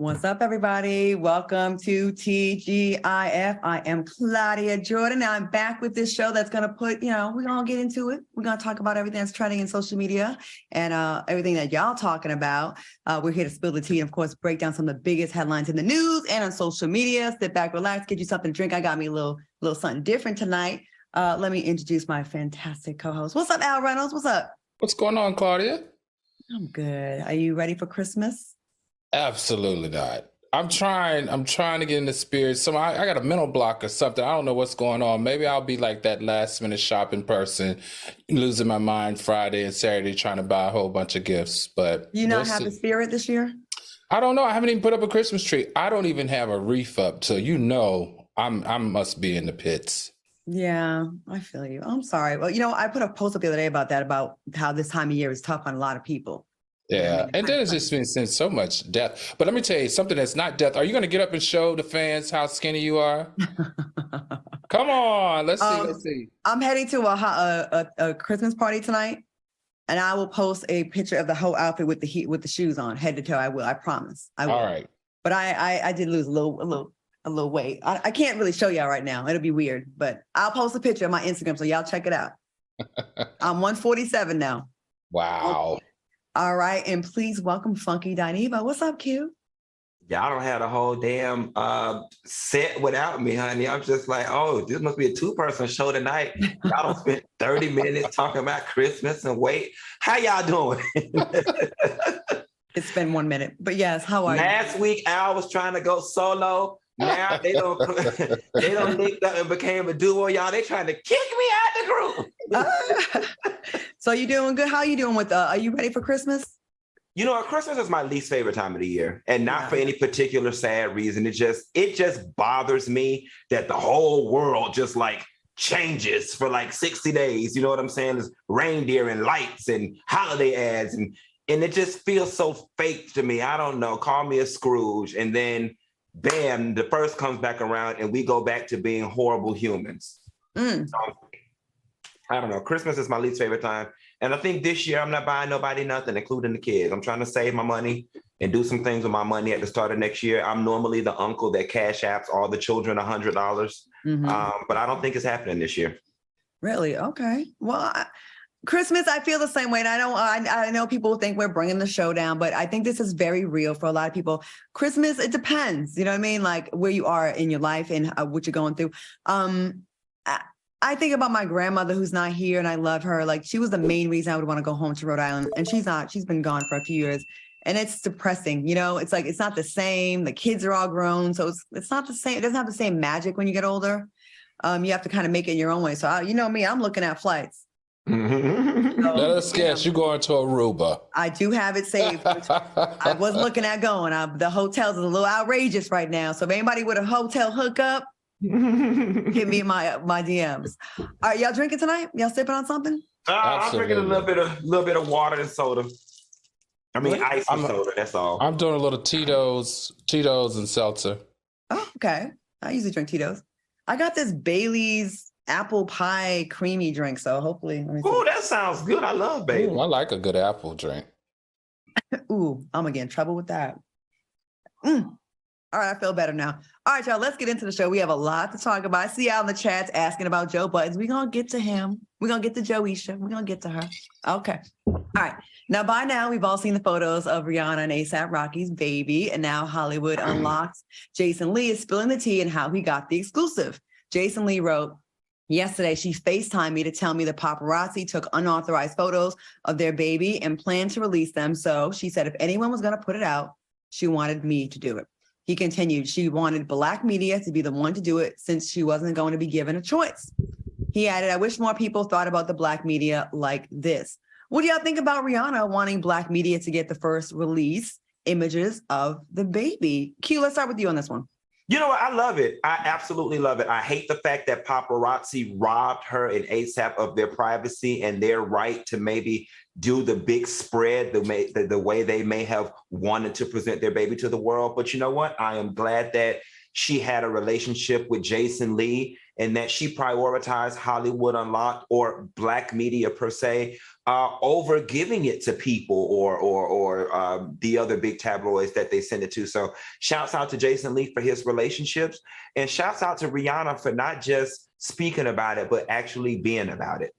What's up, everybody? Welcome to TGIF. I am Claudia Jordan. Now I'm back with this show that's going to put, we're going to get into it. We're going to talk about everything that's trending in social media and everything that y'all talking about. We're here to spill the tea and, of course, break down some of the biggest headlines in the news and on social media. Sit back, relax, get you something to drink. I got me a little something different tonight. Let me introduce my fantastic co-host. What's up, Al Reynolds? What's up? What's going on, Claudia? I'm good. Are you ready for Christmas? Absolutely not. I'm trying to get in the spirit. So I got a mental block or something. I don't know what's going on. Maybe I'll be like that last minute shopping person, losing my mind Friday and Saturday trying to buy a whole bunch of gifts. But you not have the spirit this year? I don't know. I haven't even put up a Christmas tree. I don't even have a wreath up. So I must be in the pits. Yeah, I feel you. I'm sorry. Well, I put a post up the other day about how this time of year is tough on a lot of people. Yeah, and then it's just been since so much death. But let me tell you something that's not death. Are you going to get up and show the fans how skinny you are? Come on, let's see. I'm heading to a Christmas party tonight, and I will post a picture of the whole outfit with the shoes on, head to toe. I will. I promise. I will. All right. But I did lose a little weight. I can't really show y'all right now. It'll be weird, but I'll post a picture on my Instagram so y'all check it out. I'm 147 now. Wow. All right, and please welcome Funky Dineva. What's up, Q? Y'all don't have the whole damn set without me, honey. I'm just like, oh, this must be a two-person show tonight. Y'all don't spend 30 minutes talking about Christmas and wait. How y'all doing? It's been 1 minute, but yes, how are you? Last week, Al was trying to go solo. Now they don't linked up and became a duo. Y'all, they trying to kick me out the group. So you doing good? How are you doing with are you ready for Christmas? You know, Christmas is my least favorite time of the year, and not for any particular sad reason. It just bothers me that the whole world just like changes for like 60 days. You know what I'm saying? There's reindeer and lights and holiday ads, and it just feels so fake to me. I don't know. Call me a Scrooge, and then bam, the first comes back around, and we go back to being horrible humans. So, I don't know. Christmas is my least favorite time. And I think this year I'm not buying nobody nothing, including the kids. I'm trying to save my money and do some things with my money at the start of next year. I'm normally the uncle that cash apps all the children $100. But I don't think it's happening this year. Really? Okay. Well, Christmas, I feel the same way. And I know people think we're bringing the show down, but I think this is very real for a lot of people. Christmas, it depends. You know what I mean? Like where you are in your life and what you're going through. I think about my grandmother who's not here, and I love her. Like she was the main reason I would want to go home to Rhode Island, and she's not. She's been gone for a few years, and it's depressing. It's like it's not the same. The kids are all grown, so it's not the same. It doesn't have the same magic when you get older. You have to kind of make it in your own way. So you know me, I'm looking at flights. So, let us guess, you're going to Aruba. I do have it saved. I was looking at going. The hotels is a little outrageous right now. So if anybody with a hotel hookup, hit me in my DMs. All right, y'all drinking tonight? Y'all sipping on something? I'm drinking a little bit of water and soda. I mean, ice and soda. That's all. I'm doing a little Tito's and seltzer. Oh, okay. I usually drink Tito's. I got this Bailey's apple pie creamy drink, so hopefully. Oh, that sounds good. I love Bailey. Ooh, I like a good apple drink. Ooh, I'm gonna get in trouble with that. All right, I feel better now. All right, y'all, let's get into the show. We have a lot to talk about. I see y'all in the chats asking about Joe Buttons. We're going to get to him. We're going to get to Joeisha. We're going to get to her. Okay. All right. Now, by now, we've all seen the photos of Rihanna and A$AP Rocky's baby, and now Hollywood Unlocked. Jason Lee is spilling the tea and how he got the exclusive. Jason Lee wrote, yesterday, she FaceTimed me to tell me the paparazzi took unauthorized photos of their baby and planned to release them. So she said if anyone was going to put it out, she wanted me to do it. He continued, she wanted Black media to be the one to do it since she wasn't going to be given a choice. He added, I wish more people thought about the Black media like this. What do y'all think about Rihanna wanting Black media to get the first release images of the baby? Q, let's start with you on this one. You know what? I love it. I absolutely love it. I hate the fact that paparazzi robbed her and A$AP of their privacy and their right to maybe do the big spread the way they may have wanted to present their baby to the world. But you know what? I am glad that she had a relationship with Jason Lee and that she prioritized Hollywood Unlocked or Black media per se. over giving it to people or the other big tabloids that they send it to. So shouts out to Jason Lee for his relationships, and shouts out to Rihanna for not just speaking about it, but actually being about it.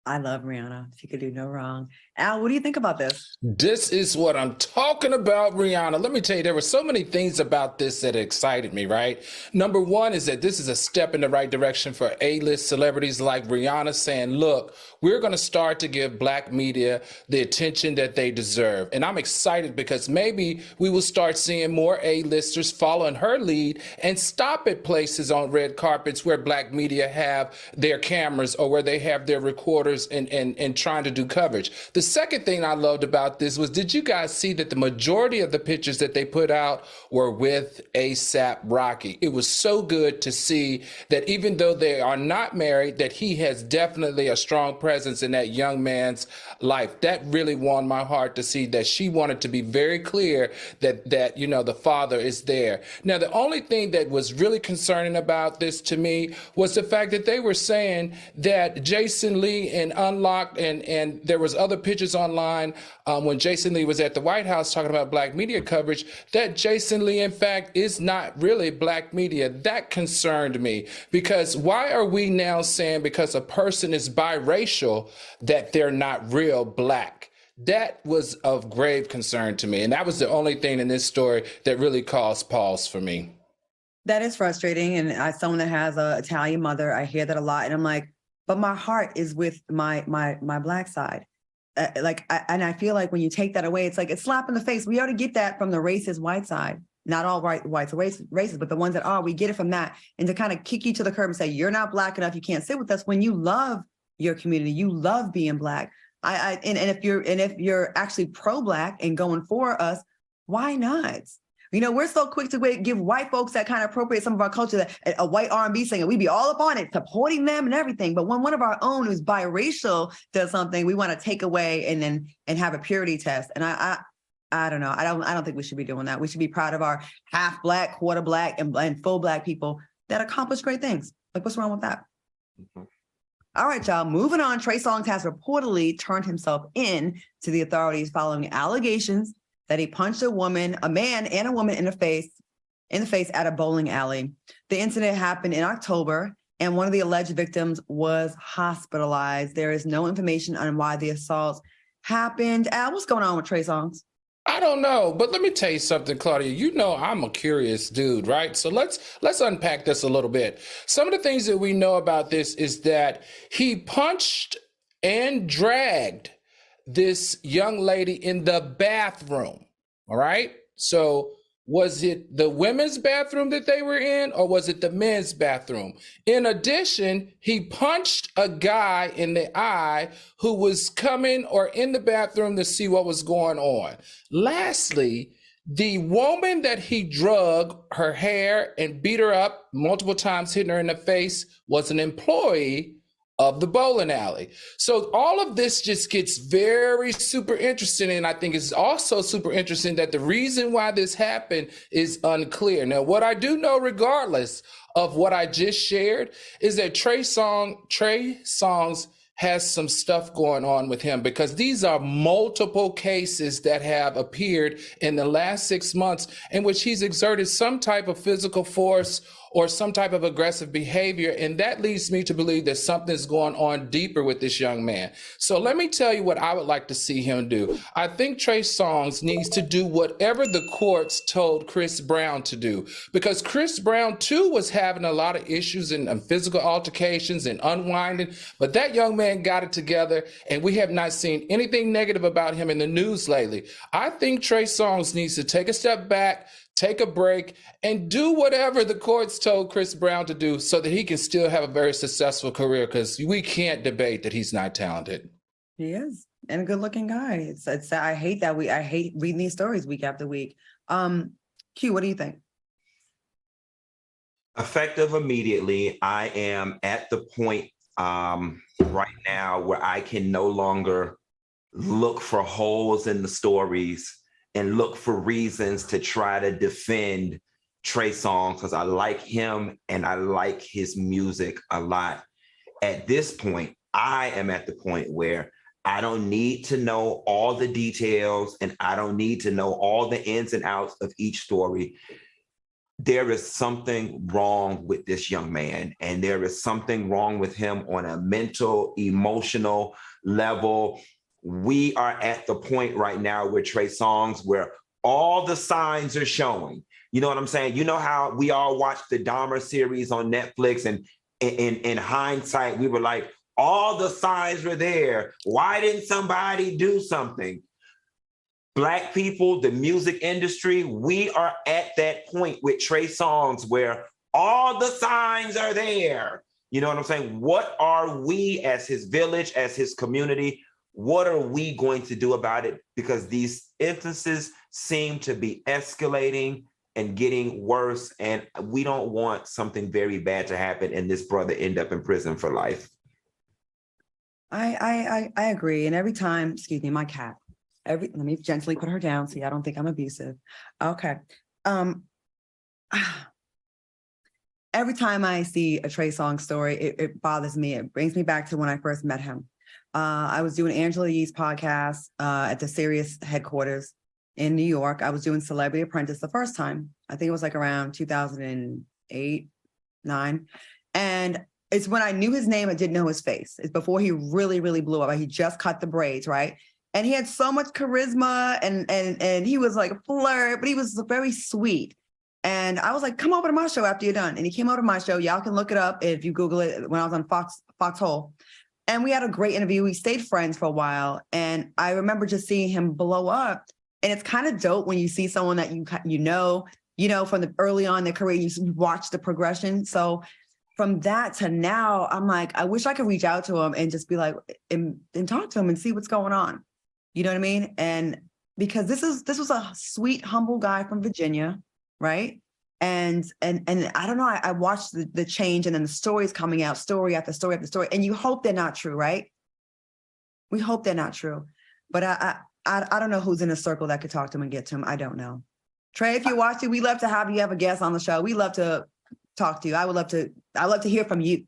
I love Rihanna. She could do no wrong. Al, what do you think about this? This is what I'm talking about, Rihanna. Let me tell you, there were so many things about this that excited me, right? Number one is that this is a step in the right direction for A-list celebrities like Rihanna saying, look, we're going to start to give Black media the attention that they deserve. And I'm excited because maybe we will start seeing more A-listers following her lead and stop at places on red carpets where Black media have their cameras or where they have their recorders and trying to do coverage. The second thing I loved about this was, did you guys see that the majority of the pictures that they put out were with A$AP Rocky? It was so good to see that even though they are not married, that he has definitely a strong presence in that young man's life. That really warmed my heart to see that she wanted to be very clear that you know, the father is there. Now, the only thing that was really concerning about this to me was the fact that they were saying that Jason Lee and Unlocked and there was other pictures online when Jason Lee was at the White House talking about Black media coverage, that Jason Lee, in fact, is not really Black media. That concerned me, because why are we now saying because a person is biracial that they're not real Black? That was of grave concern to me. And that was the only thing in this story that really caused pause for me. That is frustrating. And as someone that has an Italian mother, I hear that a lot. And I'm like, but my heart is with my Black side. And I feel like when you take that away, it's like it's slap in the face. We already get that from the racist white side. Not all whites are racist, but the ones that are, we get it from that. And to kind of kick you to the curb and say, you're not Black enough, you can't sit with us, when you love your community, you love being Black. And if you're actually pro-Black and going for us, why not? You know, we're so quick to give white folks that kind of appropriate some of our culture, that a white R&B singer, we be all up on it, supporting them and everything. But when one of our own who's biracial does something, we want to take away and have a purity test. And I don't know. I don't think we should be doing that. We should be proud of our half Black, quarter Black, and full Black people that accomplish great things. Like, what's wrong with that? Mm-hmm. All right, y'all, moving on. Trey Songz has reportedly turned himself in to the authorities following allegations that he punched a man and a woman in the face at a bowling alley. The incident happened in October, and one of the alleged victims was hospitalized. There is no information on why the assaults happened. Al, what's going on with Trey Songz? I don't know, but let me tell you something, Claudia. You know I'm a curious dude, right? So let's unpack this a little bit. Some of the things that we know about this is that he punched and dragged this young lady in the bathroom, all right? So was it the women's bathroom that they were in, or was it the men's bathroom? In addition, he punched a guy in the eye who was coming or in the bathroom to see what was going on. Lastly, the woman that he drug her hair and beat her up multiple times, hitting her in the face, was an employee of the bowling alley. So all of this just gets very super interesting. And I think it's also super interesting that the reason why this happened is unclear. Now, what I do know, regardless of what I just shared, is that Trey Songz has some stuff going on with him, because these are multiple cases that have appeared in the last 6 months in which he's exerted some type of physical force or some type of aggressive behavior. And that leads me to believe that something's going on deeper with this young man. So let me tell you what I would like to see him do. I think Trey Songz needs to do whatever the courts told Chris Brown to do, because Chris Brown too was having a lot of issues and physical altercations and unwinding, but that young man got it together, and we have not seen anything negative about him in the news lately. I think Trey Songz needs to take a step back, take a break, and do whatever the courts told Chris Brown to do so that he can still have a very successful career, because we can't debate that he's not talented. He is, and a good-looking guy. I hate reading these stories week after week. Q, what do you think? Effective immediately. I am at the point right now where I can no longer look for holes in the stories and look for reasons to try to defend Trey Songz, because I like him and I like his music a lot. At this point, I am at the point where I don't need to know all the details, and I don't need to know all the ins and outs of each story. There is something wrong with this young man, and there is something wrong with him on a mental, emotional level. We are at the point right now with Trey Songz where all the signs are showing. You know what I'm saying? You know how we all watched the Dahmer series on Netflix, and in hindsight, we were like, all the signs were there. Why didn't somebody do something? Black people, the music industry, we are at that point with Trey Songz where all the signs are there. You know what I'm saying? What are we as his village, as his community, what are we going to do about it? Because these instances seem to be escalating and getting worse, and we don't want something very bad to happen and this brother end up in prison for life. I agree. And every time, excuse me, my cat, let me gently put her down. See, I don't think I'm abusive. Okay. Every time I see a Trey Songz story, it bothers me. It brings me back to when I first met him. I was doing Angela Yee's podcast at the Sirius headquarters in New York. I was doing Celebrity Apprentice the first time. I think it was like around 2008, 9. And it's when I knew his name, I didn't know his face. It's before he really, really blew up. He just cut the braids, right? And he had so much charisma, and he was like a flirt, but he was very sweet. And I was like, come over to my show after you're done. And he came over to my show. Y'all can look it up if you Google it, when I was on FOXSOUL. And we had a great interview. We stayed friends for a while. And I remember just seeing him blow up. And it's kind of dope when you see someone that you know from the early on in their career, you watch the progression. So from that to now, I'm like, I wish I could reach out to him and just be like, and talk to him and see what's going on. You know what I mean? And because this was a sweet, humble guy from Virginia, right? And I don't know, I watched the change, and then the stories coming out, story after story after story, and you hope they're not true, right? We hope they're not true. But I don't know who's in a circle that could talk to him and get to him. I don't know. Trey, if you're watching, we love to have you have a guest on the show. We love to talk to you. I'd love to hear from you.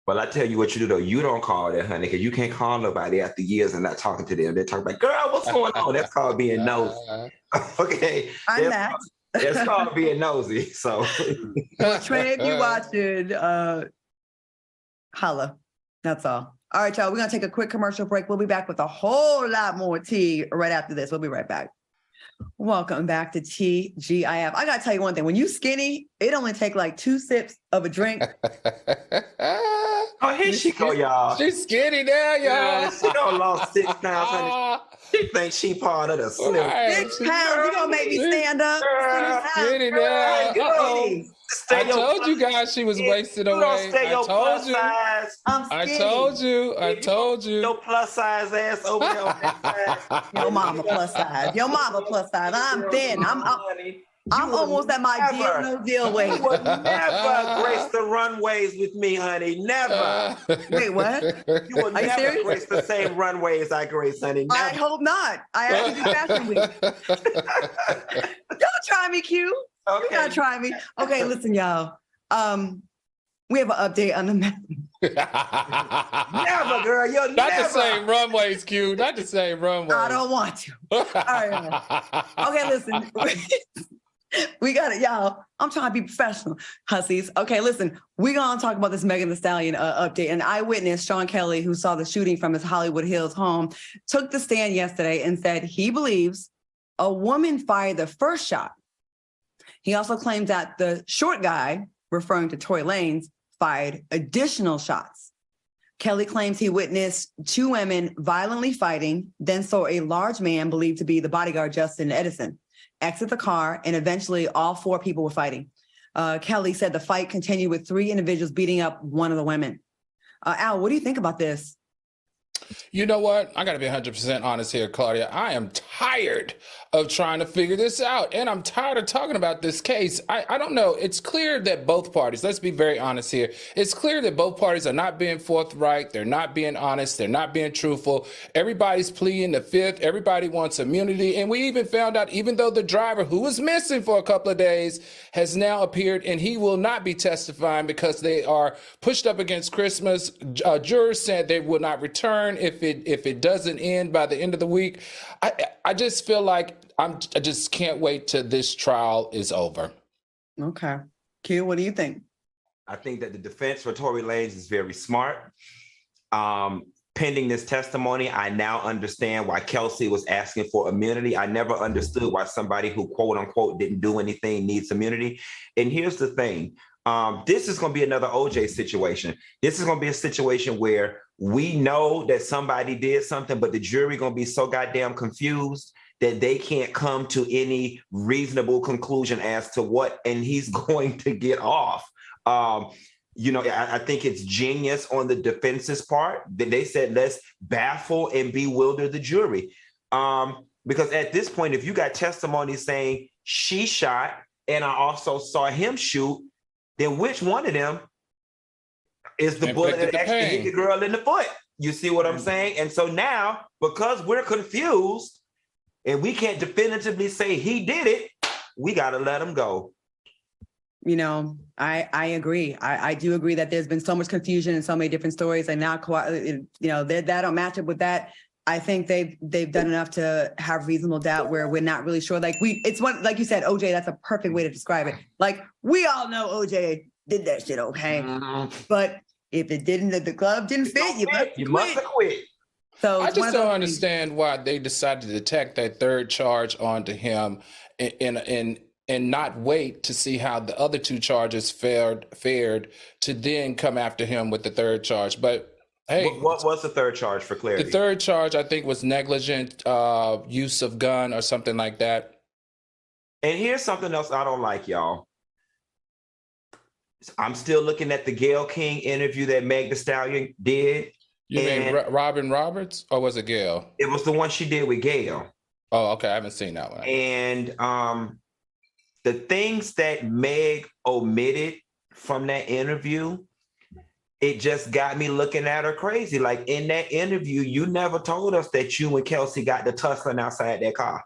Well, I tell you what you do, though. You don't call that, honey, because you can't call nobody after years and not talking to them. They're talking about, girl, what's going on? That's called being nosy. Okay. I'm that. That's called being nosy. So, well, Trey, if you're watching, holla. That's all. All right, y'all. We're going to take a quick commercial break. We'll be back with a whole lot more tea right after this. We'll be right back. Welcome back to TGIF. I got to tell you one thing. When you skinny, it only takes like 2 sips of a drink. Oh, here she go, y'all. She's skinny now, y'all. Yeah, she done lost 6 pounds, honey. She thinks she part of the slim. Right. 6 pounds. You going to make me stand up? Skinny now. I told you guys she was wasting away. I told you. I told you. Your plus size ass over there on that side. Your mama plus size. Your mama plus size. I'm thin. I'm almost at my deal, no deal weight. You would never grace the runways with me, honey. Never. Wait, what? You will never grace the same runways I grace, honey. Never. I hope not. I actually do Fashion Week. Don't try me, Q. Okay. You gotta try me. Okay, listen, y'all. We have an update on the Never, girl. You'll Not never. the same runways, Q. Not the same runways. I don't want to. All right. Okay, listen. We got it, y'all. I'm trying to be professional, hussies. Okay, listen. We're going to talk about this Megan Thee Stallion update. An eyewitness, Sean Kelly, who saw the shooting from his Hollywood Hills home, took the stand yesterday and said he believes a woman fired the first shot. He also claimed that the short guy, referring to Tory Lanez, fired additional shots. Kelly claims he witnessed 2 women violently fighting, then saw a large man believed to be the bodyguard Justin Edison exit the car, and eventually all 4 people were fighting. Kelly said the fight continued with 3 individuals beating up one of the women. Al, what do you think about this? You know what? I got to be 100% honest here, Claudia. I am tired of trying to figure this out, and I'm tired of talking about this case. I don't know. It's clear that both parties, let's be very honest here. It's clear that both parties are not being forthright. They're not being honest. They're not being truthful. Everybody's pleading the fifth. Everybody wants immunity. And we even found out, even though the driver, who was missing for a couple of days, has now appeared, and he will not be testifying because they are pushed up against Christmas. Jurors said they will not return if it doesn't end by the end of the week. I just feel like I just can't wait till this trial is over. Okay. Q, what do you think? I think that the defense for Tory Lanez is very smart. Pending this testimony, I now understand why Kelsey was asking for immunity. I never understood why somebody who, quote unquote, didn't do anything needs immunity. And here's the thing. This is going to be another OJ situation. This is going to be a situation where we know that somebody did something, but the jury going to be so goddamn confused that they can't come to any reasonable conclusion as to what, and he's going to get off. I think it's genius on the defense's part that they said, let's baffle and bewilder the jury. Because at this point, if you got testimony saying she shot and I also saw him shoot, then which one of them is the bullet that actually hit the girl in the foot? You see what I'm saying? And so now, because we're confused and we can't definitively say he did it, we got to let him go. I agree. I do agree that there's been so much confusion and so many different stories, and now, that don't match up with that. I think they've done enough to have reasonable doubt where we're not really sure. Like it's one, like you said, OJ, that's a perfect way to describe it. Like we all know OJ did that shit, okay? But if it didn't, if the glove didn't fit, you must have quit. So I just don't understand why they decided to tack that third charge onto him and not wait to see how the other two charges fared to then come after him with the third charge. But hey, what was the third charge for clarity? The third charge, I think, was negligent use of gun or something like that. And here's something else I don't like, y'all. I'm still looking at the Gayle King interview that Meg Thee Stallion did. You mean Robin Roberts, or was it Gayle? It was the one she did with Gayle. Oh, okay. I haven't seen that one. And the things that Meg omitted from that interview, it just got me looking at her crazy. Like in that interview, you never told us that you and Kelsey got the tussling outside that car.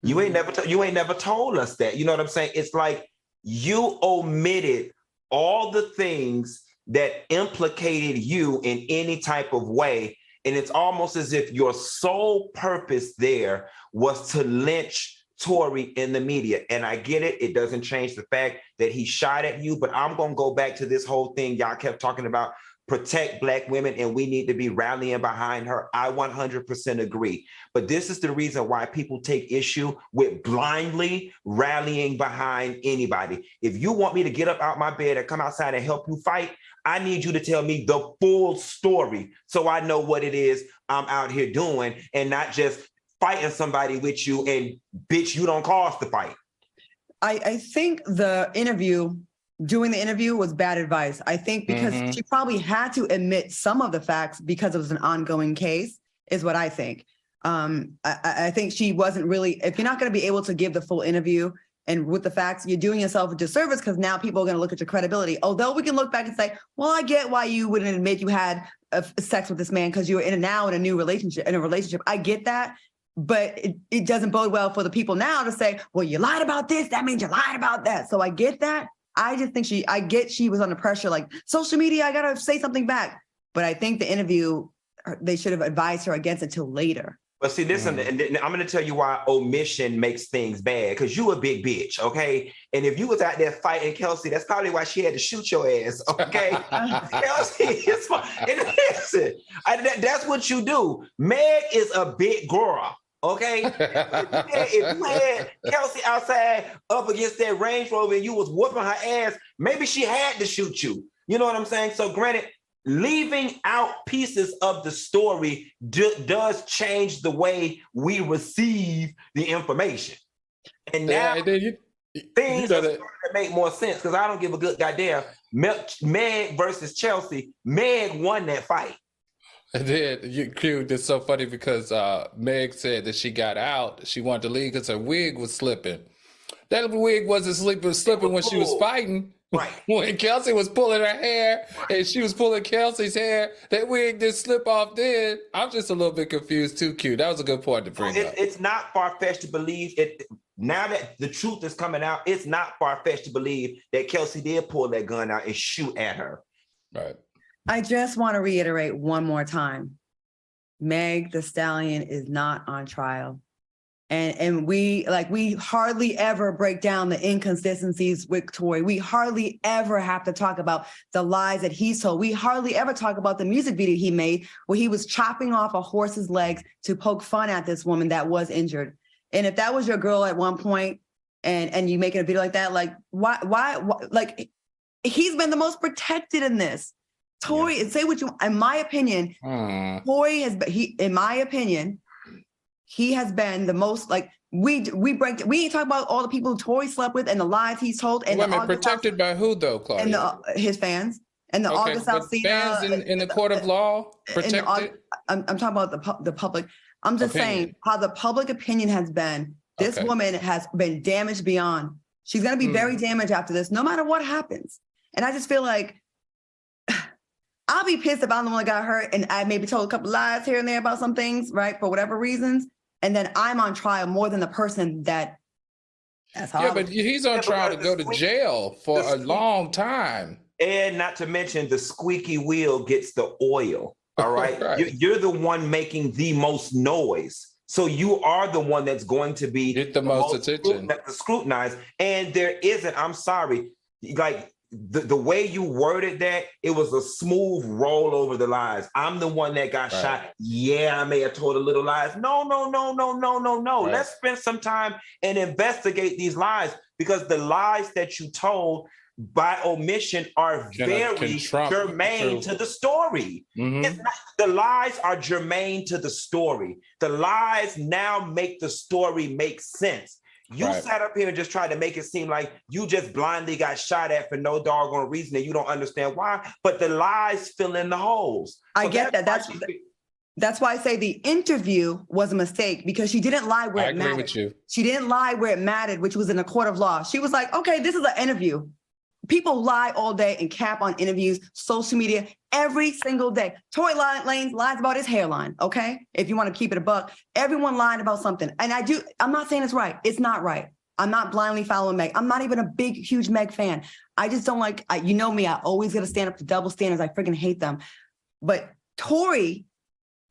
You ain't never told us that. You know what I'm saying? It's like you omitted all the things that implicated you in any type of way. And it's almost as if your sole purpose there was to lynch Tory in the media. And I get it. It doesn't change the fact that he shot at you, but I'm going to go back to this whole thing y'all kept talking about, protect Black women, and we need to be rallying behind her. I 100% agree. But this is the reason why people take issue with blindly rallying behind anybody. If you want me to get up out my bed and come outside and help you fight, I need you to tell me the full story so I know what it is I'm out here doing and not just fighting somebody with you and bitch, you don't cause the fight. I think doing the interview was bad advice. I think because she probably had to admit some of the facts because it was an ongoing case, is what I think. I think she wasn't really, if you're not going to be able to give the full interview and with the facts, you're doing yourself a disservice because now people are going to look at your credibility. Although we can look back and say, well, I get why you wouldn't admit you had sex with this man because you were in a new relationship. I get that. But it doesn't bode well for the people now to say, well, you lied about this. That means you lied about that. So I get that. I just think she was under pressure, like social media, I got to say something back. But I think the interview, they should have advised her against it till later. But see, this, and I'm going to tell you why omission makes things bad, because you a big bitch, okay? And if you was out there fighting Kelsey, that's probably why she had to shoot your ass, okay? Kelsey is fine. And listen, that's what you do. Meg is a big girl, okay? If you had Kelsey outside up against that Range Rover and you was whooping her ass, maybe she had to shoot you. You know what I'm saying? So granted, leaving out pieces of the story does change the way we receive the information. And now things are starting to make more sense because I don't give a good goddamn. Meg versus Chelsea, Meg won that fight. And then it's so funny because Meg said that she got out. She wanted to leave because her wig was slipping. That wig wasn't slipping when she was fighting. Right. When Kelsey was pulling her hair and she was pulling Kelsey's hair, that wig didn't slip off then. I'm just a little bit confused too, Q. That was a good point to bring up. It's not far-fetched to believe it. now that the truth is coming out, it's not far-fetched to believe that Kelsey did pull that gun out and shoot at her. Right. I just want to reiterate one more time. Meg Thee Stallion is not on trial. And we hardly ever break down the inconsistencies with Tory. We hardly ever have to talk about the lies that he told. We hardly ever talk about the music video he made where he was chopping off a horse's legs to poke fun at this woman that was injured. And if that was your girl at one point and you making a video like that, like why like he's been the most protected in this. Tory, and say what you, in my opinion, Tory has been, in my opinion, he has been the most, like, we ain't talking about all the people who Tory slept with and the lies he's told. And protected by who though, Claudia? And his fans. And the August Alsina. Fans in the court of law protected? I'm talking about the public. I'm just saying how the public opinion has been. This woman has been damaged beyond. She's going to be very damaged after this, no matter what happens. And I just feel like I'll be pissed if I'm the one that got hurt and I maybe told a couple lies here and there about some things, right? For whatever reasons. And then I'm on trial more than the person that's how. Yeah, but he's on trial to go to jail for a long time. And not to mention the squeaky wheel gets the oil. All right. Right. You're the one making the most noise. So you are the one that's going to be get the most attention, scrutinized. And there isn't, I'm sorry, like the way you worded that, it was a smooth roll over the lies. I'm the one that got shot. Yeah, I may have told a little lies. No. Right. Let's spend some time and investigate these lies, because the lies that you told by omission are very germane to the story. It's not, the lies are germane to the story. The lies now make the story make sense. You sat up here and just tried to make it seem like you just blindly got shot at for no doggone reason and you don't understand why, but the lies fill in the holes. I get that. That's why I say the interview was a mistake, because she didn't lie where it mattered. I agree with you. She didn't lie where it mattered, which was in a court of law. She was like, okay, this is an interview. People lie all day and cap on interviews, social media, every single day. Tory Lanez lies about his hairline, okay? If you want to keep it a buck, everyone lied about something. And I'm not saying it's right. It's not right. I'm not blindly following Meg. I'm not even a big, huge Meg fan. I just don't like, you know me, I always got to stand up to double standards. I freaking hate them. But Tory,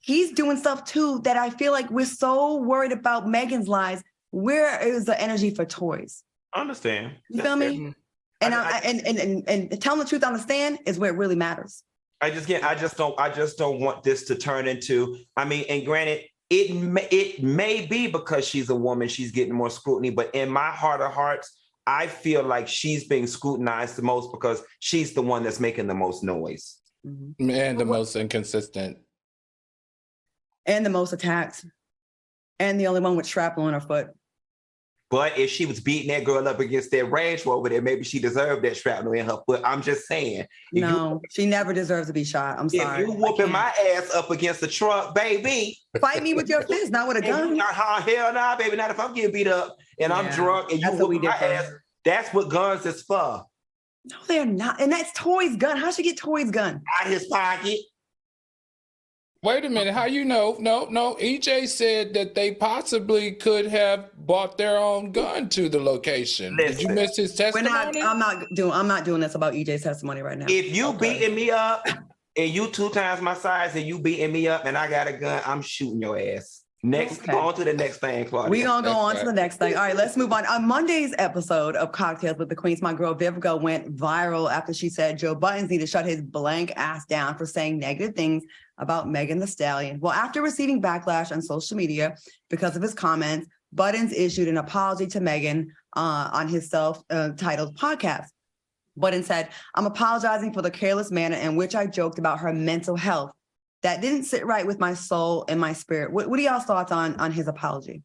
he's doing stuff too that I feel like we're so worried about Megan's lies. Where is the energy for Tory's? I understand. You feel me? And and telling the truth on the stand is where it really matters. I just don't want this to turn into, I mean, and granted, it may be because she's a woman, she's getting more scrutiny, but in my heart of hearts, I feel like she's being scrutinized the most because she's the one that's making the most noise. And the most inconsistent. And the most attacked. And the only one with shrapnel in her foot. But if she was beating that girl up against that Range Rover, then maybe she deserved that shrapnel in her foot. I'm just saying. No, she never deserves to be shot. I'm sorry. If you whooping my ass up against the truck, baby. Fight me with your fist, not with a gun. Hell nah, baby. Not if I'm getting beat up and I'm drunk and you whooping my ass. That's what guns is for. No, they're not. And that's Tory's gun. How'd she get Tory's gun? Out his pocket. Wait a minute. How you know? No. EJ said that they possibly could have bought their own gun to the location. Listen, did you miss his testimony? I'm not doing this about EJ's testimony right now. If you beating me up and you 2 times my size and you beating me up and I got a gun, I'm shooting your ass. Next, go on to the next thing, Claudia. We're going to go on to the next thing. All right, let's move on. On Monday's episode of Cocktails with the Queens, my girl Vivica went viral after she said Joe Budden needs to shut his blank ass down for saying negative things about Megan Thee Stallion. Well, after receiving backlash on social media because of his comments, Budden issued an apology to Megan on his self-titled podcast. Budden said, "I'm apologizing for the careless manner in which I joked about her mental health. That didn't sit right with my soul and my spirit." What are y'all's thoughts on his apology?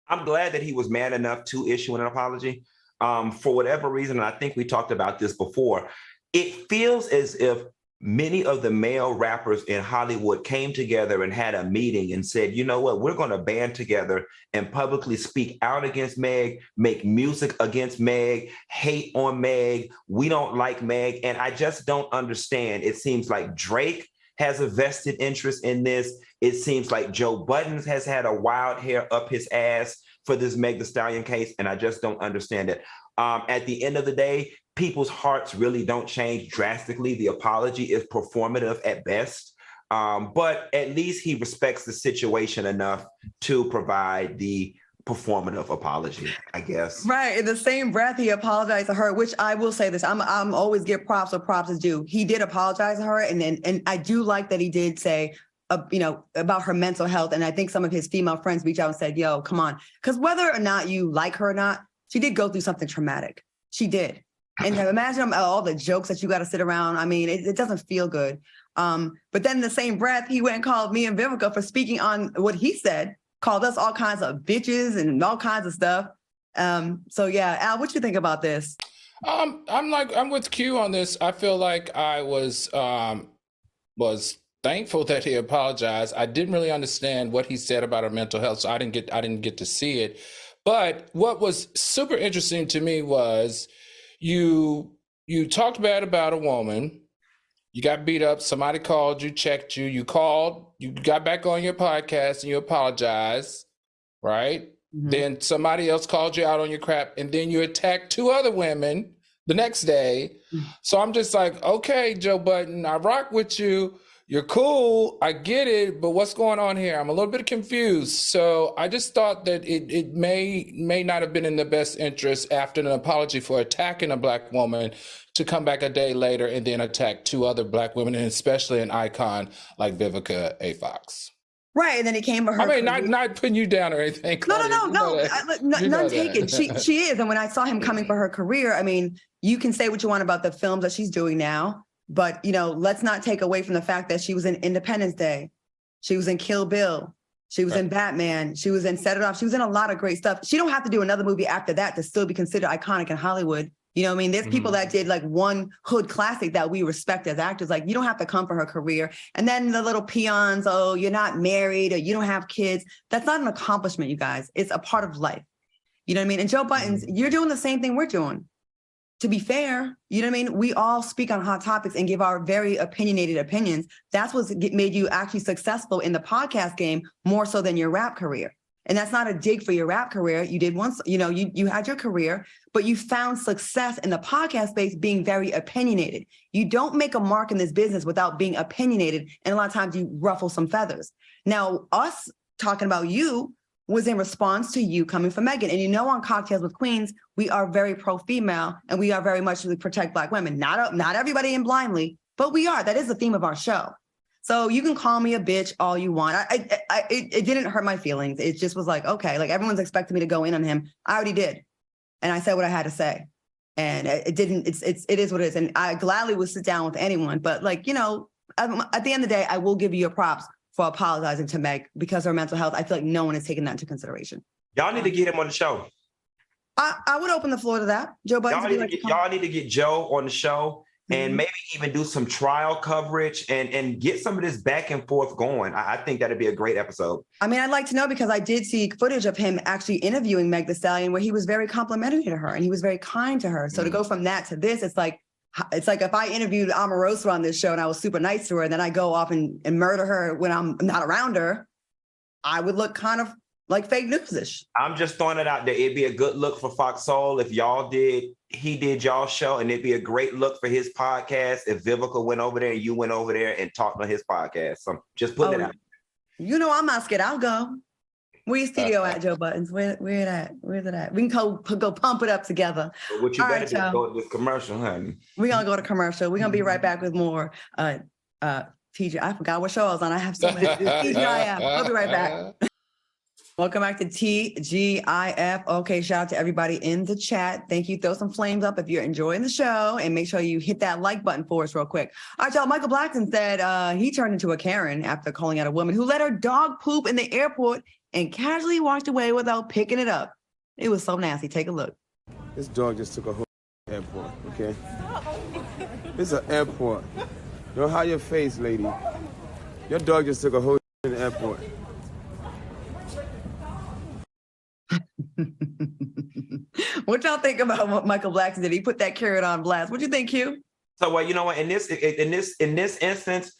I'm glad that he was man enough to issue an apology. For whatever reason, and I think we talked about this before, it feels as if many of the male rappers in Hollywood came together and had a meeting and said, you know what, we're going to band together and publicly speak out against Meg, make music against Meg, hate on Meg. We don't like Meg. And I just don't understand. It seems like Drake has a vested interest in this. It seems like Joe Budden has had a wild hair up his ass for this Meg Thee Stallion case, and I just don't understand it. At the end of the day, people's hearts really don't change drastically. The apology is performative at best. But at least he respects the situation enough to provide the performative apology, I guess. Right. In the same breath, he apologized to her, which I will say this. I'm always give props where props is due. He did apologize to her. And I do like that he did say, about her mental health. And I think some of his female friends reached out and said, yo, come on. Because whether or not you like her or not, she did go through something traumatic. She did. And imagine all the jokes that you got to sit around. I mean, it doesn't feel good. But then in the same breath, he went and called me and Vivica for speaking on what he said, called us all kinds of bitches and all kinds of stuff. So yeah, Al, what you think about this? I'm with Q on this. I feel like I was thankful that he apologized. I didn't really understand what he said about her mental health, so I didn't get to see it. But what was super interesting to me was you talked bad about a woman. You got beat up. Somebody called you, checked you. You got back on your podcast and you apologized, right? Mm-hmm. Then somebody else called you out on your crap, and then you attacked 2 other women the next day. Mm-hmm. So I'm just like, okay, Joe Budden, I rock with you. You're cool. I get it. But what's going on here? I'm a little bit confused. So I just thought that it may not have been in the best interest after an apology for attacking a Black woman to come back a day later and then attack 2 other Black women, and especially an icon like Vivica A. Fox. Right, and then he came for her. I mean, not putting you down or anything. Claudia. No. None taken. She is, and when I saw him coming for her career, I mean, you can say what you want about the films that she's doing now, but let's not take away from the fact that she was in Independence Day, she was in Kill Bill, she was in Batman, she was in Set It Off, she was in a lot of great stuff. She don't have to do another movie after that to still be considered iconic in Hollywood. You know what I mean? There's people that did like one hood classic that we respect as actors. Like, you don't have to come for her career. And then the little peons, oh, you're not married or you don't have kids. That's not an accomplishment, you guys. It's a part of life. You know what I mean? And Joe Buttons, you're doing the same thing we're doing. To be fair, you know what I mean? We all speak on hot topics and give our very opinionated opinions. That's what's made you actually successful in the podcast game more so than your rap career. And that's not a dig for your rap career. You did once, you had your career, but you found success in the podcast space being very opinionated. You don't make a mark in this business without being opinionated. And a lot of times you ruffle some feathers. Now, us talking about you was in response to you coming from Megan. And on Cocktails with Queens, we are very pro-female and we are very much to protect Black women. Not everybody in blindly, but we are. That is the theme of our show. So you can call me a bitch all you want. It didn't hurt my feelings. It just was like, okay, like everyone's expecting me to go in on him. I already did. And I said what I had to say. And it is what it is. And I gladly would sit down with anyone. But at the end of the day, I will give you your props for apologizing to Meg because of her mental health. I feel like no one is taking that into consideration. Y'all need to get him on the show. I would open the floor to that. Joe Budden. Y'all need to get Joe on the show. And maybe even do some trial coverage and get some of this back and forth going. I think that'd be a great episode. I mean, I'd like to know because I did see footage of him actually interviewing Meg Thee Stallion where he was very complimentary to her and he was very kind to her. So to go from that to this, it's like if I interviewed Omarosa on this show and I was super nice to her and then I go off and murder her when I'm not around her, I would look kind of like fake news-ish. I'm just throwing it out there. It'd be a good look for FOXSOUL if he did y'all's show, and it'd be a great look for his podcast if Vivica went over there and you went over there and talked on his podcast. So I'm just putting it out. I'm not scared. I'll go. Where your studio at, Joe Buttons? Where it at? Where's it at? We can go pump it up together. But what you better do is go to this commercial, honey. We're going to go to commercial. We're going to be right back with more TGIF. I forgot what show I was on. I have so many. TGIF. I'll be right back. Welcome back to TGIF. Okay, shout out to everybody in the chat. Thank you. Throw some flames up if you're enjoying the show and make sure you hit that like button for us real quick. All right, y'all. Michael Blackson said he turned into a Karen after calling out a woman who let her dog poop in the airport and casually walked away without picking it up. It was so nasty. Take a look. This dog just took a whole airport, okay? It's an airport. Don't hide your face, lady. Your dog just took a whole in the airport. What y'all think about what Michael Blackson did? He put that carrot on blast. What do you think, Q? So, well, you know what? In this instance,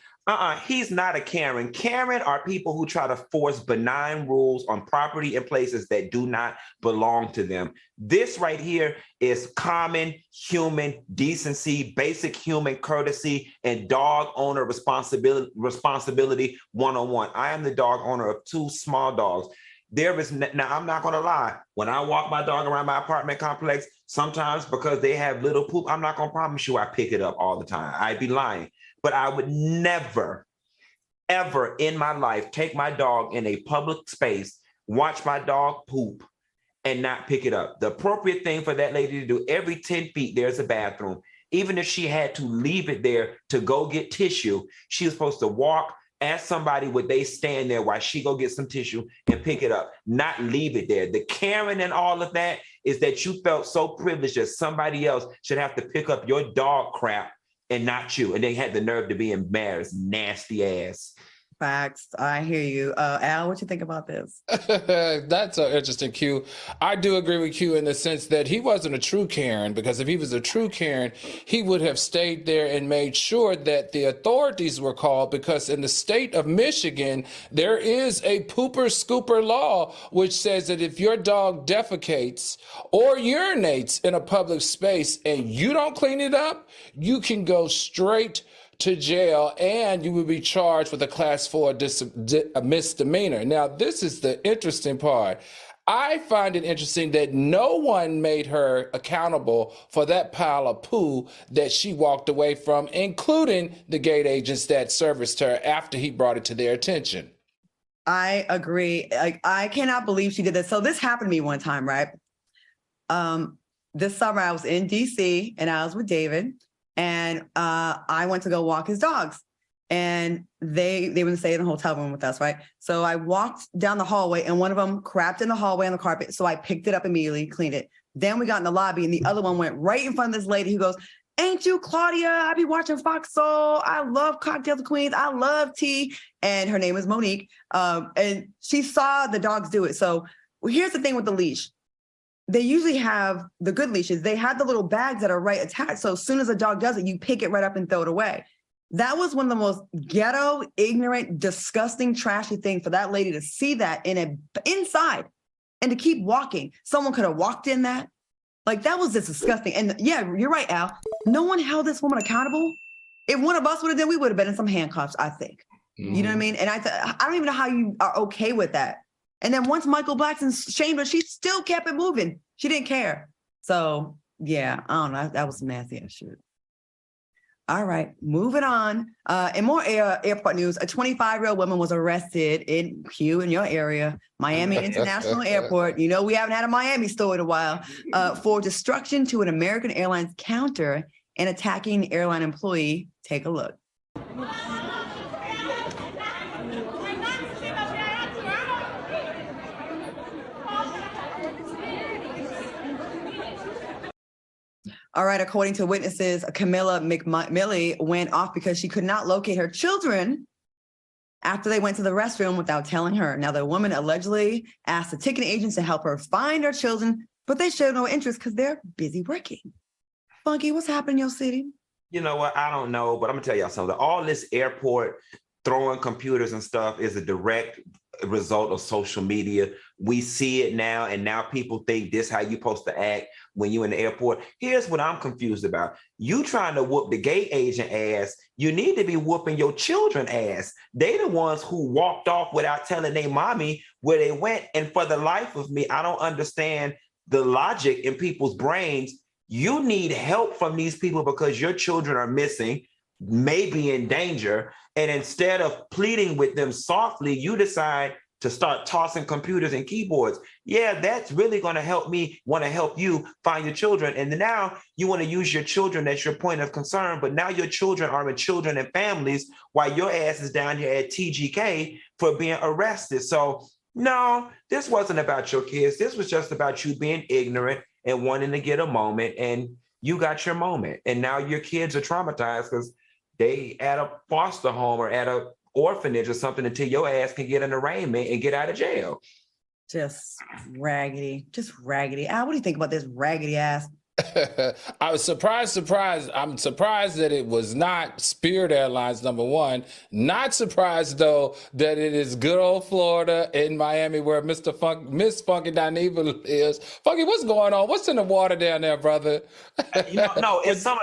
He's not a Karen. Karen are people who try to force benign rules on property and places that do not belong to them. This right here is common human decency, basic human courtesy, and dog owner responsibility 101. I am the dog owner of 2 small dogs. Now, I'm not going to lie. When I walk my dog around my apartment complex, sometimes because they have little poop, I'm not going to promise you I pick it up all the time. I'd be lying. But I would never, ever in my life take my dog in a public space, watch my dog poop, and not pick it up. The appropriate thing for that lady to do, every 10 feet, there's a bathroom. Even if she had to leave it there to go get tissue, she was supposed to walk, ask somebody would they stand there while she go get some tissue and pick it up, not leave it there. The Karen and all of that is that you felt so privileged that somebody else should have to pick up your dog crap and not you. And they had the nerve to be embarrassed. Nasty ass. Facts. I hear you. Al, what you think about this? That's an interesting Q. I do agree with Q in the sense that he wasn't a true Karen, because if he was a true Karen, he would have stayed there and made sure that the authorities were called, because in the state of Michigan, there is a pooper scooper law which says that if your dog defecates or urinates in a public space and you don't clean it up, you can go straight to jail, and you will be charged with a class 4 misdemeanor. Now, this is the interesting part. I find it interesting that no one made her accountable for that pile of poo that she walked away from, including the gate agents that serviced her after he brought it to their attention. I agree. I cannot believe she did this. So this happened to me one time, right? This summer I was in DC and I was with David. And I went to go walk his dogs, and they were staying in the hotel room with us, right? So I walked down the hallway, and one of them crapped in the hallway on the carpet. So I picked it up immediately, cleaned it. Then we got in the lobby, and the other one went right in front of this lady who goes, "Ain't you Claudia? I be watching FOXSOUL. I love Cocktails of Queens. I love tea." And her name is Monique. And she saw the dogs do it. So here's the thing with the leash. They usually have the good leashes. They have the little bags that are right attached. So as soon as a dog does it, you pick it right up and throw it away. That was one of the most ghetto, ignorant, disgusting, trashy things for that lady to see that inside and to keep walking. Someone could have walked in that. Like, that was just disgusting. And yeah, you're right, Al. No one held this woman accountable. If one of us would have done, we would have been in some handcuffs, I think. Mm-hmm. You know what I mean? And I don't even know how you are okay with that. And then once Michael Blackson shamed her, she still kept it moving. She didn't care. So yeah, I don't know. That was some nasty ass shit. All right, moving on. In more airport news, a 25-year-old woman was arrested in your area, Miami International Airport. You know, we haven't had a Miami story in a while, for destruction to an American Airlines counter and attacking airline employee. Take a look. All right, according to witnesses, Camilla McMillie went off because she could not locate her children after they went to the restroom without telling her. Now, the woman allegedly asked the ticket agents to help her find her children, but they showed no interest because they're busy working. Funky, what's happening in your city? You know what? I don't know, but I'm going to tell y'all something. All this airport throwing computers and stuff is a direct result of social media. We see it now, and now people think this how you supposed to act when you in the airport. Here's what I'm confused about. You trying to whoop the gate agent ass. You need to be whooping your children ass. They the ones who walked off without telling their mommy where they went. And for the life of me, I don't understand the logic in people's brains. You need help from these people because your children are missing, maybe in danger. And instead of pleading with them softly, you decide to start tossing computers and keyboards. Yeah, that's really going to help me want to help you find your children. And now you want to use your children as your point of concern, but now your children are in children and families while your ass is down here at TGK for being arrested. So no, this wasn't about your kids. This was just about you being ignorant and wanting to get a moment, and you got your moment. And now your kids are traumatized because they at a foster home or at a orphanage or something until your ass can get an arraignment and get out of jail. Just raggedy. Al, what do you think about this raggedy ass? I was surprised. I'm surprised that it was not Spirit Airlines, number one. Not surprised, though, that it is good old Florida in Miami where Miss Funky Dineva is. Funky, what's going on? What's in the water down there, brother? No, it's some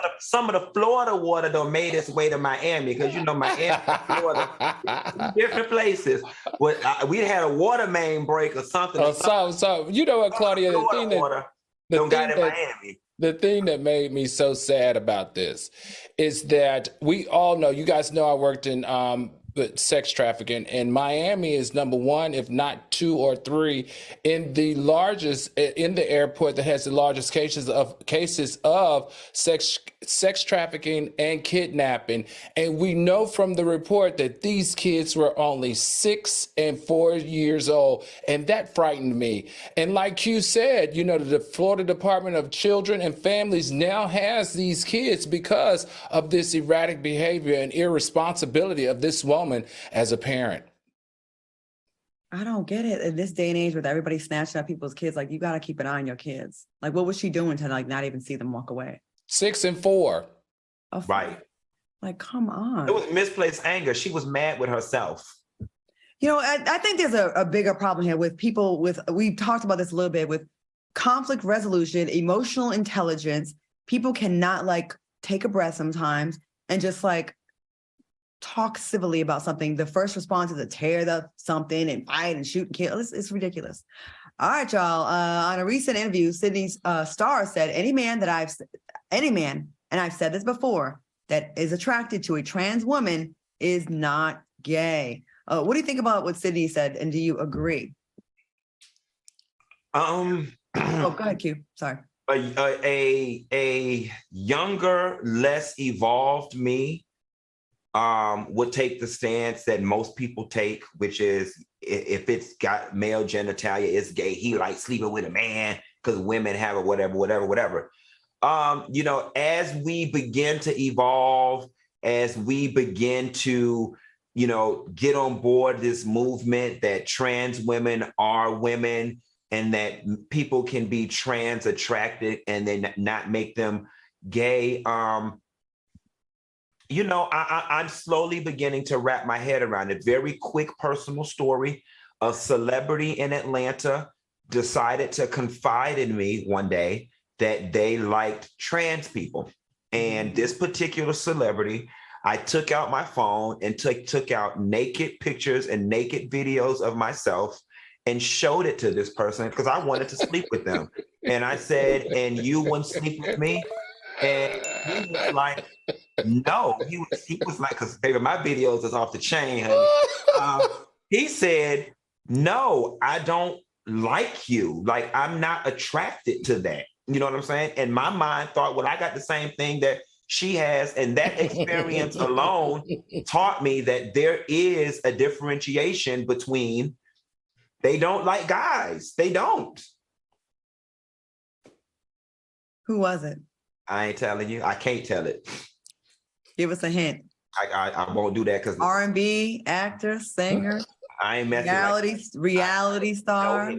of the Florida water that made its way to Miami, because Miami, Florida, different places. But we had a water main break or something. So you know what, Claudia? The thing that made me so sad about this is that we all know, you guys know I worked in sex trafficking, and Miami is number one, if not two or three, in the airport that has the largest cases of sex trafficking and kidnapping. And we know from the report that these kids were only 6 and 4 years old, and that frightened me. And like you said, the Florida Department of Children and Families now has these kids because of this erratic behavior and irresponsibility of this woman as a parent. I don't get it. In this day and age with everybody snatching up people's kids, like, you got to keep an eye on your kids. Like, what was she doing to not even see them walk away? 6 and 4. Right. Like, come on. It was misplaced anger. She was mad with herself. I think there's a bigger problem here with people we talked about this a little bit, with conflict resolution, emotional intelligence. People cannot take a breath sometimes and just talk civilly about something. The first response is to tear up something and fight and shoot and kill. It's ridiculous. All right, y'all. On a recent interview, Sydney Starr said, any man, and I've said this before, that is attracted to a trans woman is not gay. What do you think about what Sydney said, and do you agree? Oh, go ahead, Q. Sorry. A younger, less evolved me would take the stance that most people take, which is, if it's got male genitalia, it's gay. He likes sleeping with a man because women have it, whatever. As we begin to evolve, as we begin to, get on board this movement that trans women are women and that people can be trans attracted and then not make them gay, I'm slowly beginning to wrap my head around it. Very quick personal story. A celebrity in Atlanta decided to confide in me one day that they liked trans people. And this particular celebrity, I took out my phone and took out naked pictures and naked videos of myself and showed it to this person because I wanted to sleep with them. And I said, and you wouldn't sleep with me? And he was like, no. He was like, because baby, my videos is off the chain, honey. He said, no, I don't like you. Like, I'm not attracted to that. You know what I'm saying? And my mind thought, well, I got the same thing that she has. And that experience alone taught me that there is a differentiation between, they don't like guys. They don't. Who was it? I ain't telling you. I can't tell it. Give us a hint. I won't do that because R&B, actor, singer, I ain't messing reality star.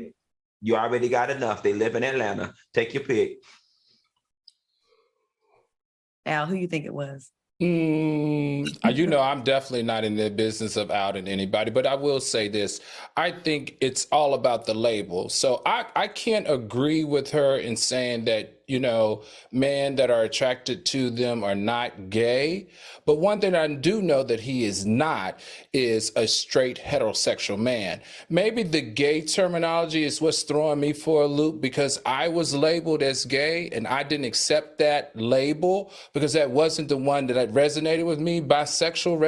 You already got enough. They live in Atlanta. Take your pick. Al, who you think it was? I'm definitely not in the business of outing anybody, but I will say this. I think it's all about the label. So I can't agree with her in saying that, men that are attracted to them are not gay. But one thing I do know that he is not is a straight heterosexual man. Maybe the gay terminology is what's throwing me for a loop because I was labeled as gay and I didn't accept that label because that wasn't the one that resonated with me. Bisexual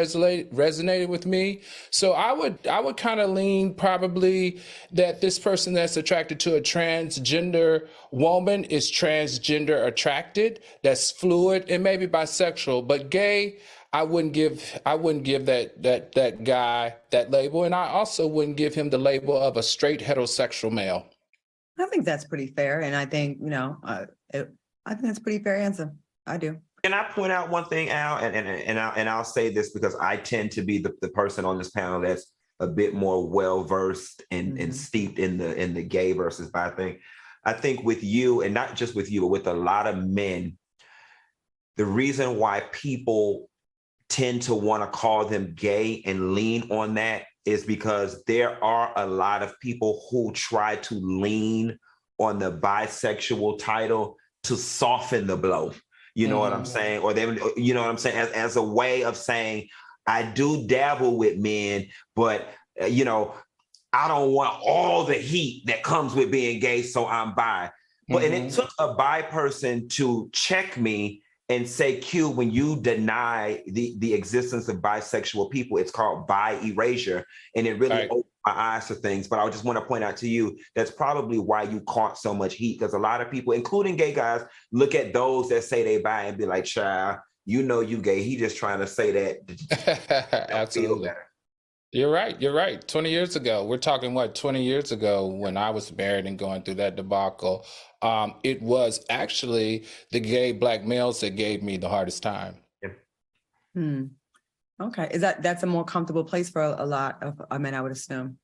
resonated with me. So I would kind of lean probably that this person that's attracted to a transgender woman is transgender attracted, that's fluid, and maybe bisexual, but gay, I wouldn't give that guy that label, and I also wouldn't give him the label of a straight heterosexual male. I think that's pretty fair, and I think I think that's a pretty fair answer. I do. Can I point out one thing, Al, and I'll say this because I tend to be the person on this panel that's a bit more well versed and steeped in the gay versus bi thing. I think with you, and not just with you, but with a lot of men, the reason why people tend to want to call them gay and lean on that is because there are a lot of people who try to lean on the bisexual title to soften the blow. You know what I'm saying? Or they, you know what I'm saying? As a way of saying, I do dabble with men, but you know, I don't want all the heat that comes with being gay, so I'm bi. But and it took a bi person to check me and say, Q, when you deny the existence of bisexual people, it's called bi erasure. And it really opened my eyes to things. But I just want to point out to you, that's probably why you caught so much heat, because a lot of people, including gay guys, look at those that say they bi and be like, child, you know you gay. He just trying to say that. Absolutely. You're right. You're right. 20 years ago, we're talking 20 years ago when I was married and going through that debacle. It was actually the gay black males that gave me the hardest time. Okay. That's a more comfortable place for a lot of men, I would assume.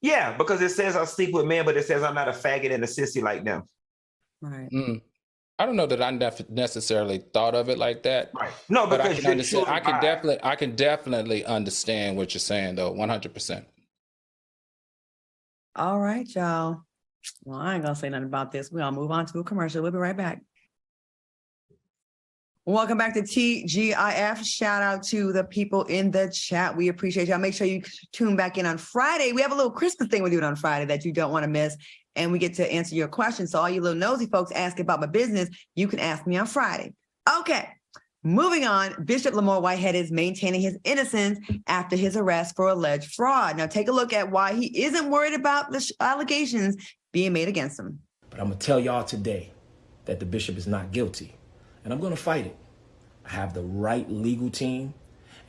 Yeah, because it says I sleep with men, but it says I'm not a faggot and a sissy like them. Right. I don't know that I necessarily thought of it like that. Right. No, but because I can definitely understand what you're saying, though, 100%. All right, y'all. Well, I ain't gonna say nothing about this. We're gonna move on to a commercial. We'll be right back. Welcome back to TGIF. Shout out to the people in the chat. We appreciate y'all. Make sure you tune back in on Friday. We have a little Christmas thing we're doing on Friday that you don't want to miss. And we get to answer your questions. So all you little nosy folks ask about my business, you can ask me on Friday. Okay, moving on. Bishop Lamar Whitehead is maintaining his innocence after his arrest for alleged fraud. Now take a look at why he isn't worried about the allegations being made against him. But I'm going to tell y'all today that the bishop is not guilty. And I'm going to fight it. I have the right legal team.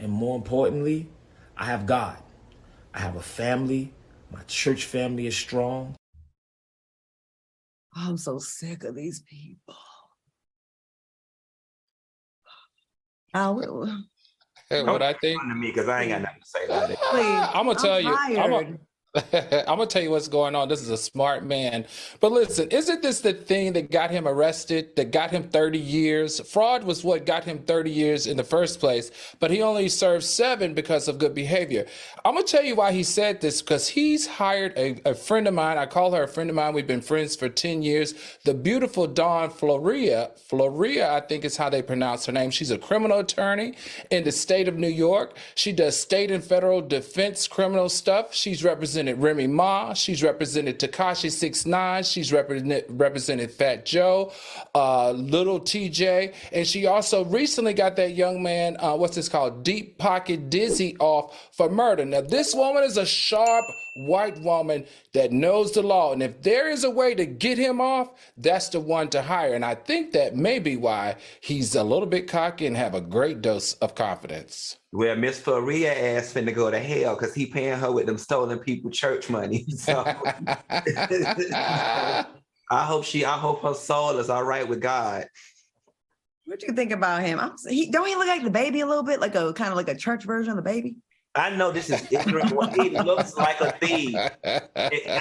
And more importantly, I have God. I have a family. My church family is strong. I'm so sick of these people. What I think to me, because I ain't got nothing to say about it. I'm gonna tell you. I'm gonna tell you what's going on. This is a smart man. But listen, isn't this the thing that got him arrested, that got him 30 years? Fraud was what got him 30 years in the first place, but he only served 7 because of good behavior. I'm gonna tell you why he said this, because he's hired a friend of mine. I call her a friend of mine. We've been friends for 10 years. The beautiful Dawn Floria, I think is how they pronounce her name. She's a criminal attorney in the state of New York. She does state and federal defense criminal stuff. She's represented Remy Ma, she's represented Tekashi 6ix9ine, she's represented Fat Joe, Little TJ, and she also recently got that young man, what's this called, Deep Pocket Dizzy, off for murder. Now this woman is a sharp white woman that knows the law, and if there is a way to get him off, that's the one to hire. And I think that may be why he's a little bit cocky and have a great dose of confidence. Well, Miss Floria ass finna go to hell because he paying her with them stolen people church money. So I hope her soul is all right with God. What do you think about him? Don't he look like the baby a little bit, like a kind of like a church version of the baby? I know this is ignorant. He looks like a thief.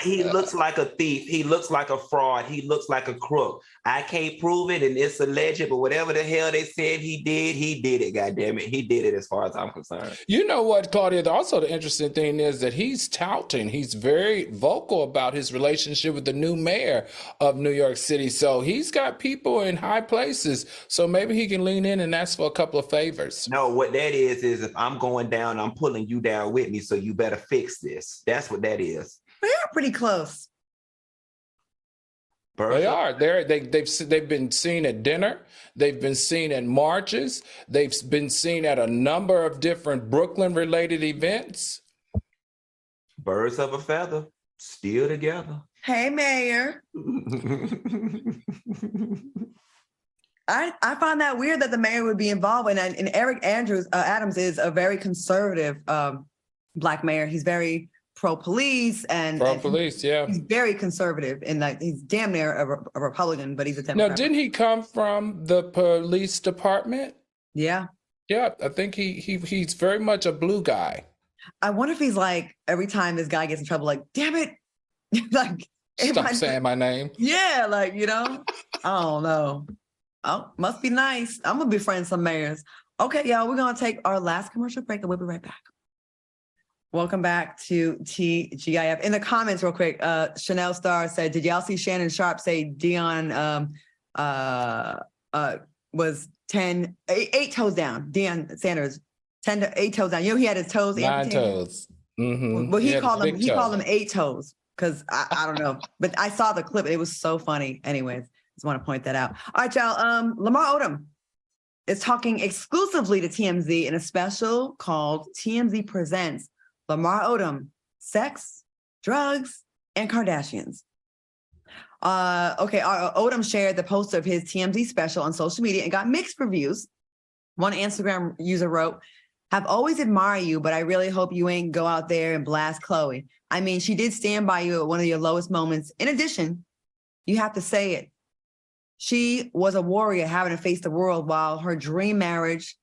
He looks like a thief. He looks like a fraud. He looks like a crook. I can't prove it, and it's alleged, but whatever the hell they said he did it, goddammit. He did it as far as I'm concerned. You know what, Claudia? Also, the interesting thing is that he's touting. He's very vocal about his relationship with the new mayor of New York City. So he's got people in high places. So maybe he can lean in and ask for a couple of favors. No, what that is if I'm going down, I'm pulling you down with me, so you better fix this. That's what that is. They are pretty close. Perfect. They are. They've been seen at dinner. They've been seen at marches. They've been seen at a number of different Brooklyn-related events. Birds of a feather, still together. Hey, Mayor. I find that weird that the mayor would be involved in, and Eric Adams is a very conservative Black mayor. He's very pro-police yeah. He's very conservative, and he's damn near a Republican, but he's a Democrat. Now, didn't he come from the police department? Yeah. Yeah, I think he's very much a blue guy. I wonder if he's like, every time this guy gets in trouble, like, damn it, like, Stop saying my name. Yeah, like, I don't know. Oh, must be nice. I'm going to befriend some mayors. Okay, y'all, we're going to take our last commercial break and we'll be right back. Welcome back to TGIF. In the comments, real quick, Chanel Star said, did y'all see Shannon Sharp say Dion was 8 toes down? Deion Sanders, 8 toes down. He had his toes 9 amputated. toes. Mm-hmm. Well, he called them 8 toes because I don't know. But I saw the clip. It was so funny. Anyways, just want to point that out. All right, y'all. Lamar Odom is talking exclusively to TMZ in a special called TMZ Presents Lamar Odom, Sex, Drugs, and Kardashians. Odom shared the poster of his TMZ special on social media and got mixed reviews. One Instagram user wrote, "Have always admired you, but I really hope you ain't go out there and blast Chloe. I mean, she did stand by you at one of your lowest moments. In addition, you have to say it. She was a warrior having to face the world while her dream marriage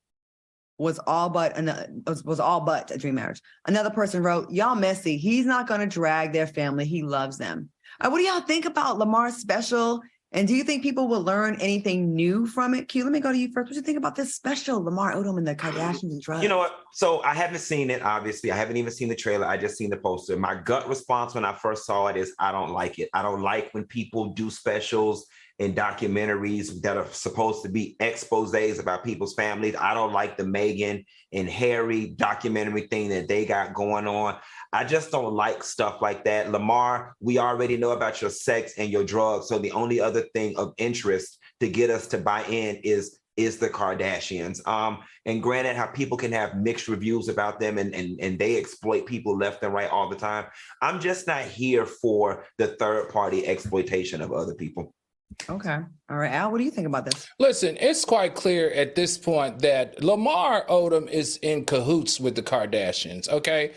was all but a dream marriage." Another person wrote, "Y'all messy. He's not going to drag their family. He loves them." What do y'all think about Lamar's special? And do you think people will learn anything new from it? Q, let me go to you first. What do you think about this special, Lamar Odom and the Kardashians and drugs? You know what? So I haven't seen it, obviously. I haven't even seen the trailer. I just seen the poster. My gut response when I first saw it is I don't like it. I don't like when people do specials and documentaries that are supposed to be exposés about people's families. I don't like the Meghan and Harry documentary thing that they got going on. I just don't like stuff like that. Lamar, we already know about your sex and your drugs. So the only other thing of interest to get us to buy in is the Kardashians. And granted, how people can have mixed reviews about them and they exploit people left and right all the time. I'm just not here for the third party exploitation of other people. Okay. All right, Al, what do you think about this? Listen, it's quite clear at this point that Lamar Odom is in cahoots with the Kardashians, okay?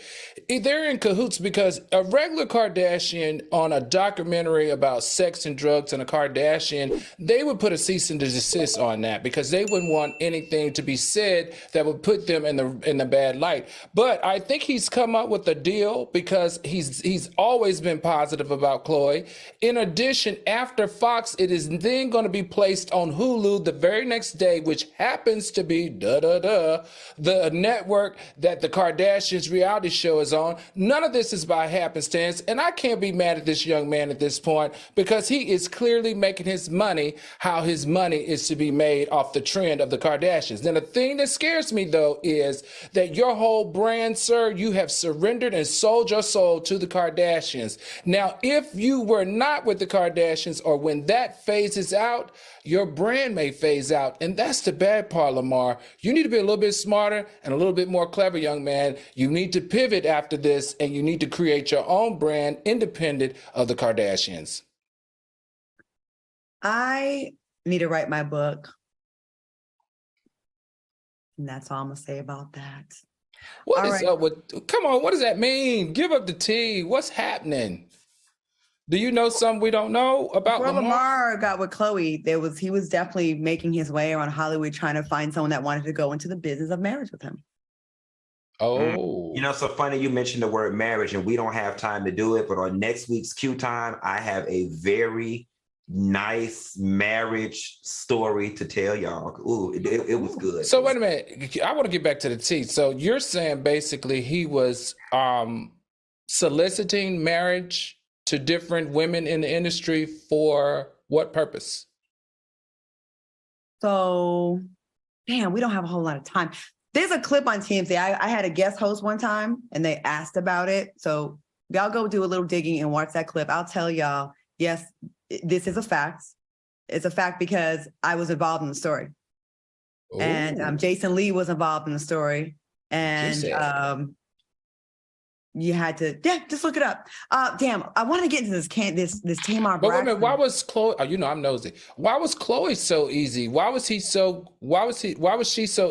They're in cahoots because a regular Kardashian on a documentary about sex and drugs and a Kardashian, they would put a cease and desist on that because they wouldn't want anything to be said that would put them in the bad light. But I think he's come up with a deal because he's always been positive about Chloe. In addition, after Fox, it is then going to be placed on Hulu the very next day, which happens to be the network that the Kardashians reality show is on. None of this is by happenstance, and I can't be mad at this young man at this point because he is clearly making his money how his money is to be made off the trend of the Kardashians. Now, the thing that scares me, though, is that your whole brand, sir, you have surrendered and sold your soul to the Kardashians. Now, if you were not with the Kardashians or when that phases out, your brand may phase out. And that's the bad part, Lamar. You need to be a little bit smarter and a little bit more clever, young man. You need to pivot after this and you need to create your own brand independent of the Kardashians. I need to write my book. And that's all I'm going to say about that. What is up with, come on, what does that mean? Give up the tea. What's happening? Do you know something we don't know about Lamar? Lamar got with Chloe, he was definitely making his way around Hollywood trying to find someone that wanted to go into the business of marriage with him. Oh. You know, so funny you mentioned the word marriage and we don't have time to do it, but on next week's Q Time, I have a very nice marriage story to tell y'all. Ooh, it was good. So wait a minute. I want to get back to the tea. So you're saying basically he was soliciting marriage to different women in the industry for what purpose? So, damn, we don't have a whole lot of time. There's a clip on TMZ. I had a guest host one time and they asked about it. So y'all go do a little digging and watch that clip. I'll tell y'all, yes, this is a fact. It's a fact because I was involved in the story. Ooh. And Jason Lee was involved in the story. And you had to, just look it up. Damn, I want to get into this Tamar Braxton. But wait a minute, why was Chloe? Oh, you know I'm nosy. Why was Chloe so easy? Why was she so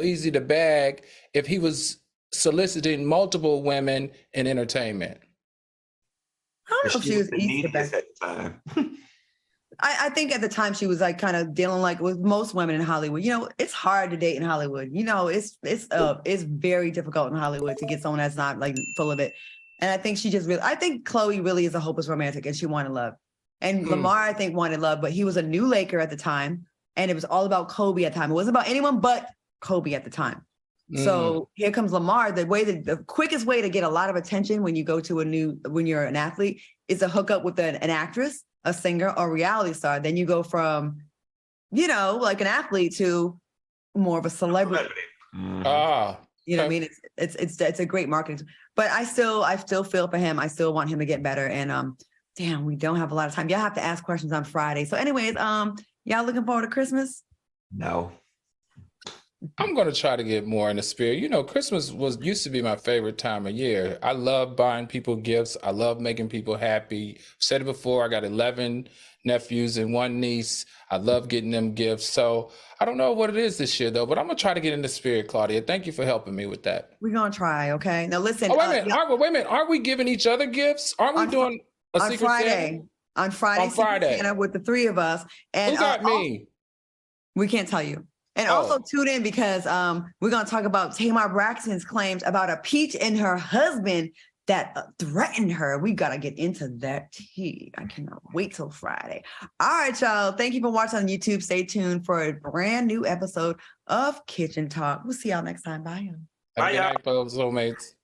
easy to bag if he was soliciting multiple women in entertainment? I don't know if she was easy to bag. At the time. I think at the time she was like kind of dealing like with most women in Hollywood. You know, it's hard to date in Hollywood. You know, it's very difficult in Hollywood to get someone that's not like full of it. And I think I think Chloe really is a hopeless romantic and she wanted love. And Lamar, I think, wanted love, but he was a new Laker at the time. And it was all about Kobe at the time. It wasn't about anyone but Kobe at the time. So here comes Lamar. The quickest way to get a lot of attention when you go to when you're an athlete is to hook up with an actress, a singer, or reality star. Then you go from, like an athlete to more of a celebrity. Mm-hmm. You know what I mean? It's a great marketing. But I still feel for him. I still want him to get better. And damn, we don't have a lot of time. Y'all have to ask questions on Friday. So anyways, y'all looking forward to Christmas? No. I'm going to try to get more in the spirit. Christmas used to be my favorite time of year. I love buying people gifts. I love making people happy. I've said it before, I got 11 nephews and 1 niece. I love getting them gifts. So I don't know what it is this year, though, but I'm going to try to get in the spirit, Claudia. Thank you for helping me with that. We're going to try, okay? Now, listen. Oh, wait a minute. Aren't we giving each other gifts? Aren't we doing a Secret Santa? On Friday. Secret Santa with the 3 of us. And who got me? We can't tell you. And also tune in because we're going to talk about Tamar Braxton's claims about a peach and her husband that threatened her. We got to get into that tea. I cannot wait till Friday. All right, y'all. Thank you for watching on YouTube. Stay tuned for a brand new episode of Kitchen Talk. We'll see y'all next time. Bye. Bye, y'all. Good night, soulmates.